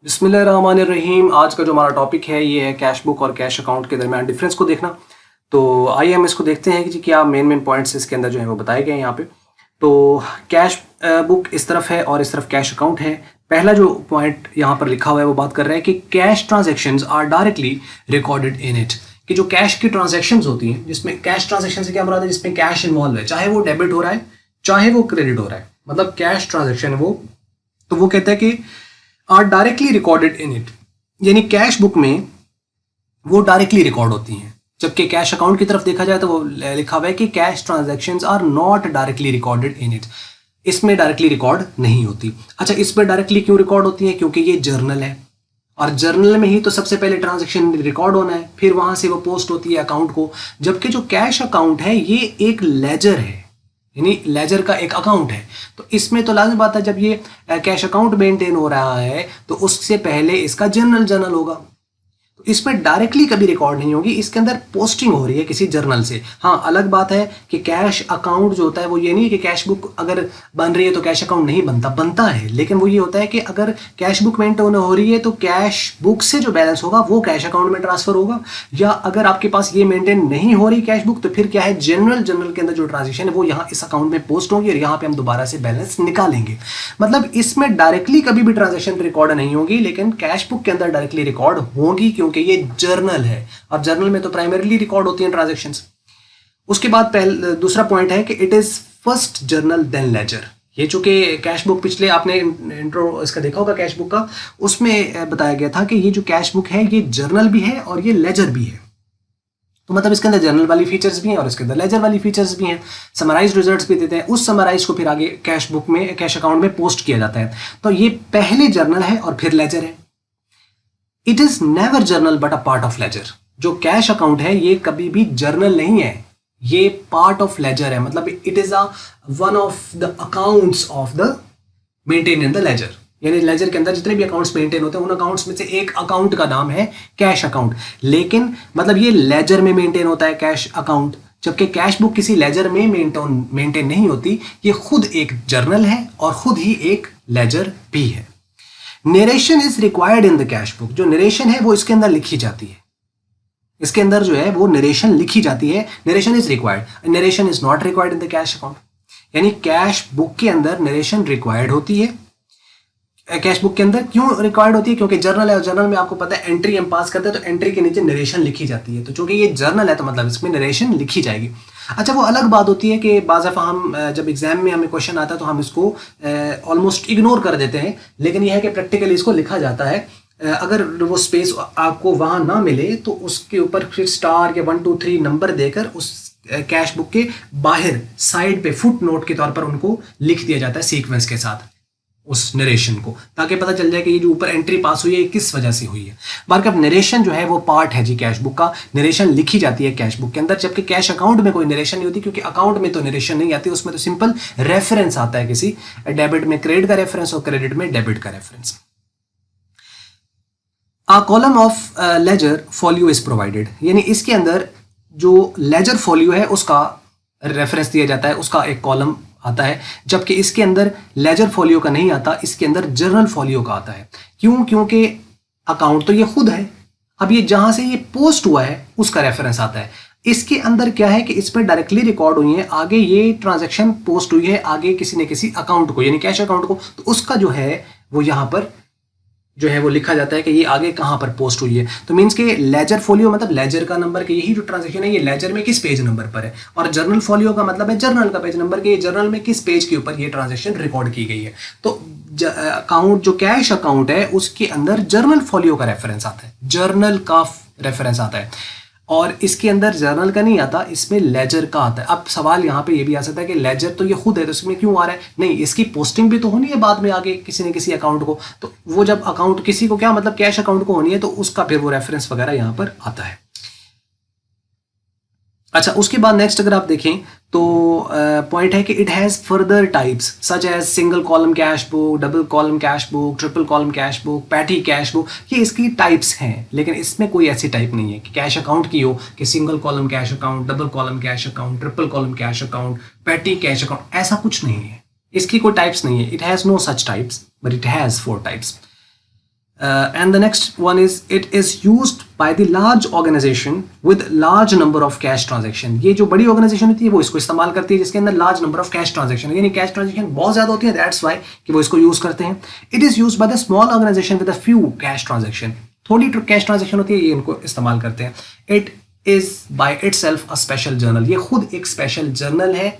बिस्मिल्लाहिर्रहमानिर्रहीम। आज का जो हमारा टॉपिक है ये है कैश बुक और कैश अकाउंट के दरमियान डिफरेंस को देखना। तो आइए हम इसको देखते हैं कि जी क्या मेन पॉइंट्स इसके अंदर जो है वो बताए गए हैं यहाँ पे। तो कैश बुक इस तरफ है और इस तरफ कैश अकाउंट है। पहला जो पॉइंट यहाँ पर लिखा हुआ है वो बात कर रहा है कि cash transactions are directly recorded in it. कि जो कैश की ट्रांजेक्शन्स होती हैं, जिसमें कैश ट्रांजेक्शन से क्या मुराद है, जिसमें कैश इन्वॉल्व है, चाहे वो डेबिट हो रहा है चाहे वो क्रेडिट हो रहा है, मतलब कैश ट्रांजेक्शन वो। तो वो कहता है कि are directly recorded in it, यानी कैश बुक में वो डायरेक्टली रिकॉर्ड होती हैं। जबकि कैश अकाउंट की तरफ देखा जाए तो वो लिखा हुआ है कि cash transactions are not directly recorded in it, इसमें डायरेक्टली रिकॉर्ड नहीं होती। अच्छा, इसमें डायरेक्टली क्यों रिकॉर्ड होती है? क्योंकि ये जर्नल है और जर्नल में ही तो सबसे पहले ट्रांजैक्शन रिकॉर्ड होना है, फिर वहां से वो पोस्ट होती है अकाउंट को। जबकि जो कैश अकाउंट है ये एक लेजर है, यानी लेजर का एक अकाउंट है। तो इसमें तो लाज़मी बात है, जब ये कैश अकाउंट मेंटेन हो रहा है तो उससे पहले इसका जर्नल होगा। तो इसमें डायरेक्टली कभी रिकॉर्ड नहीं होगी, इसके अंदर पोस्टिंग हो रही है किसी जर्नल से। हाँ, अलग बात है कि कैश अकाउंट जो होता है वो ये नहीं है कि कैश बुक अगर बन रही है तो कैश अकाउंट नहीं बनता है, लेकिन वो ये होता है कि अगर कैश बुक मेंटेन हो रही है तो कैश बुक से जो बैलेंस होगा वो कैश अकाउंट में ट्रांसफर होगा। या अगर आपके पास ये मेंटेन नहीं हो रही कैश बुक तो फिर क्या है, जर्नल के अंदर जो ट्रांजेक्शन है वो यहाँ इस अकाउंट में पोस्ट होगी और यहाँ पे हम दोबारा से बैलेंस निकालेंगे। मतलब इसमें डायरेक्टली कभी भी ट्रांजेक्शन रिकॉर्ड नहीं होगी, लेकिन कैश बुक के अंदर डायरेक्टली रिकॉर्ड होगी क्योंकि ये जर्नल है और जर्नल में तो प्राइमरीली रिकॉर्ड होती हैं ट्रांजैक्शंस। उसके बाद दूसरा पॉइंट है कि it is first journal then ledger. ये चूंकि कैश बुक, पिछले आपने इंट्रो इसका देखा होगा कैश बुक का, उसमें बताया गया था कि ये जो कैश बुक है ये जर्नल भी है और ये लेजर भी है। तो मतलब इसके अंदर जर्नल वाली फीचर्स भी हैं और इसके अंदर लेजर वाली फीचर्स भी हैं। समराइज्ड रिजल्ट्स भी देते हैं, उस समराइज को फिर आगे कैश बुक में, कैश अकाउंट में पोस्ट किया जाता है। तो ये पहले जर्नल है और फिर लेजर है। It is never journal but a part of ledger. जो कैश अकाउंट है ये कभी भी जर्नल नहीं है, ये पार्ट ऑफ लेजर है। मतलब it is a one of the accounts of the maintain in the ledger, यानी लेजर के अंदर जितने भी अकाउंट्स मेंटेन होते हैं उन अकाउंट्स में से एक अकाउंट का नाम है कैश अकाउंट। लेकिन मतलब ये लेजर में मेंटेन होता है कैश अकाउंट, जबकि कैश बुक किसी लेजर में मेंटेन नहीं होती। ये खुद एक जर्नल है और खुद ही एक लेजर भी है। Narration is required in the cash book. जो नरेशन है वो इसके अंदर लिखी जाती है, इसके अंदर जो है वो नरेशन लिखी जाती है। Narration is required, narration is not required in the cash account. यानी कैश बुक के अंदर नरेशन रिक्वायर्ड होती है। कैश बुक के अंदर क्यों रिक्वायर्ड होती है? क्योंकि जर्नल है और जर्नल में आपको पता है एंट्री हम पास करते हैं तो एंट्री के नीचे नरेशन लिखी जाती है। तो चूंकि ये जर्नल है तो मतलब इसमें नरेशन लिखी जाएगी। अच्छा, वो अलग बात होती है कि बाज़ दफ़ा हम जब एग्जाम में हमें क्वेश्चन आता है तो हम इसको ऑलमोस्ट इग्नोर कर देते हैं, लेकिन यह है कि प्रैक्टिकली इसको लिखा जाता है। अगर वो स्पेस आपको वहाँ ना मिले तो उसके ऊपर फिर स्टार या 1 2 3 नंबर देकर उस कैश बुक के बाहर साइड पे फुट नोट के तौर पर उनको लिख दिया जाता है सीक्वेंस के साथ उस नरेशन को, ताकि पता चल जाए कि ये जो ऊपर एंट्री पास हुई है ये किस वजह से हुई है। बार अब नरेशन जो है वो पार्ट है जी कैश बुक का, नरेशन लिखी जाती है कैश बुक के अंदर। जबकि कैश अकाउंट में कोई नरेशन नहीं होती, क्योंकि अकाउंट में तो नरेशन नहीं आती, उसमें तो सिंपल रेफरेंस आता है, किसी डेबिट में क्रेडिट का रेफरेंस और क्रेडिट में डेबिट का reference. A column of ledger folio is provided, यानी इसके अंदर जो लेजर फॉलियो है उसका रेफरेंस दिया जाता है, उसका एक कॉलम आता है। जबकि इसके अंदर लेजर फॉलियो का नहीं आता, इसके अंदर जर्नल फॉलियो का आता है। क्यों? क्योंकि अकाउंट तो ये खुद है, अब ये जहां से ये पोस्ट हुआ है उसका रेफरेंस आता है। इसके अंदर क्या है कि इस पर डायरेक्टली रिकॉर्ड हुई है, आगे ये ट्रांजैक्शन पोस्ट हुई है आगे किसी न किसी अकाउंट को, यानी कैश अकाउंट को, तो उसका जो है वो यहां पर जो है वो लिखा जाता है कि ये आगे कहां पर पोस्ट हुई है। तो मींस के लेजर फोलियो मतलब लेजर का नंबर के, यही जो ट्रांजैक्शन है ये लेजर में किस पेज नंबर पर है, और जर्नल फोलियो का मतलब है जर्नल का पेज नंबर के, ये जर्नल में किस पेज के ऊपर ये ट्रांजैक्शन रिकॉर्ड की गई है। तो अकाउंट जो कैश अकाउंट है उसके अंदर जर्नल फोलियो का रेफरेंस आता है, जर्नल का रेफरेंस आता है, और इसके अंदर जर्नल का नहीं आता, इसमें लेजर का आता है। अब सवाल यहाँ पे ये भी आ सकता है कि लेजर तो ये खुद है तो इसमें क्यों आ रहा है? नहीं, इसकी पोस्टिंग भी तो होनी है बाद में आगे किसी न किसी अकाउंट को, तो वो जब अकाउंट किसी को, क्या मतलब कैश अकाउंट को होनी है, तो उसका फिर वो रेफरेंस वगैरह यहाँ पर आता है। अच्छा, उसके बाद नेक्स्ट अगर आप देखें तो पॉइंट है कि it has further types such as single column cash book, double column cash book, triple column cash book, petty cash book. ये इसकी टाइप्स हैं, लेकिन इसमें कोई ऐसी टाइप नहीं है कि कैश अकाउंट की हो कि single column cash account, double column cash account, triple column cash account, petty cash account, ऐसा कुछ नहीं है। इसकी कोई टाइप्स नहीं है। It has no such types but it has 4 types. And the next one is it is used by the large organization with large number of cash transaction. ये जो बड़ी ऑर्गेनाइजेशन होती है वो इसको इस्तेमाल करती है जिसके अंदर large number of cash transaction, यानी कैश ट्रांजेक्शन बहुत ज्यादा होती है, दैट्स वाई कि वो इसको यूज करते हैं. It is use by the small organization with a few cash transaction. थोड़ी कैश ट्रांजेक्शन होती है, ये इनको इस्तेमाल करते हैं. It is by itself a special journal. ये खुद एक स्पेशल जर्नल है,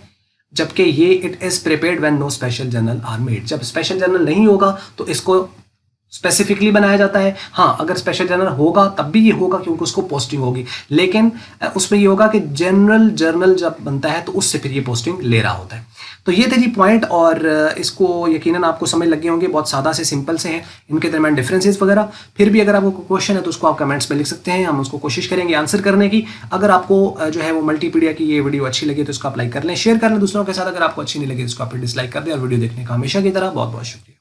जबकि ये it is prepared when no special journal are made. जब स्पेशल जर्नल नहीं होगा तो इसको स्पेसिफिकली बनाया जाता है. हाँ, अगर स्पेशल जर्नल होगा तब भी ये होगा क्योंकि उसको पोस्टिंग होगी, लेकिन उसमें ये होगा कि जनरल जर्नल जब बनता है तो उससे फिर ये पोस्टिंग ले रहा होता है. तो ये थे जी पॉइंट, और इसको यकीनन आपको समझ लगे होंगे. बहुत सादा से सिंपल से हैं, इनके दरमियान डिफरेंसेस वगैरह. फिर भी अगर आपको क्वेश्चन है तो उसको आप कमेंट्स में लिख सकते हैं, हम उसको कोशिश करेंगे आंसर करने की. अगर आपको जो है वो मल्टीपीडिया की ये वीडियो अच्छी लगी तो इसको आप लाइक कर लें, शेयर कर लें दूसरों के साथ. अगर आपको अच्छी नहीं लगी तो इसको आप डिसलाइक कर दें, और वीडियो देखने का हमेशा की तरह बहुत बहुत शुक्रिया.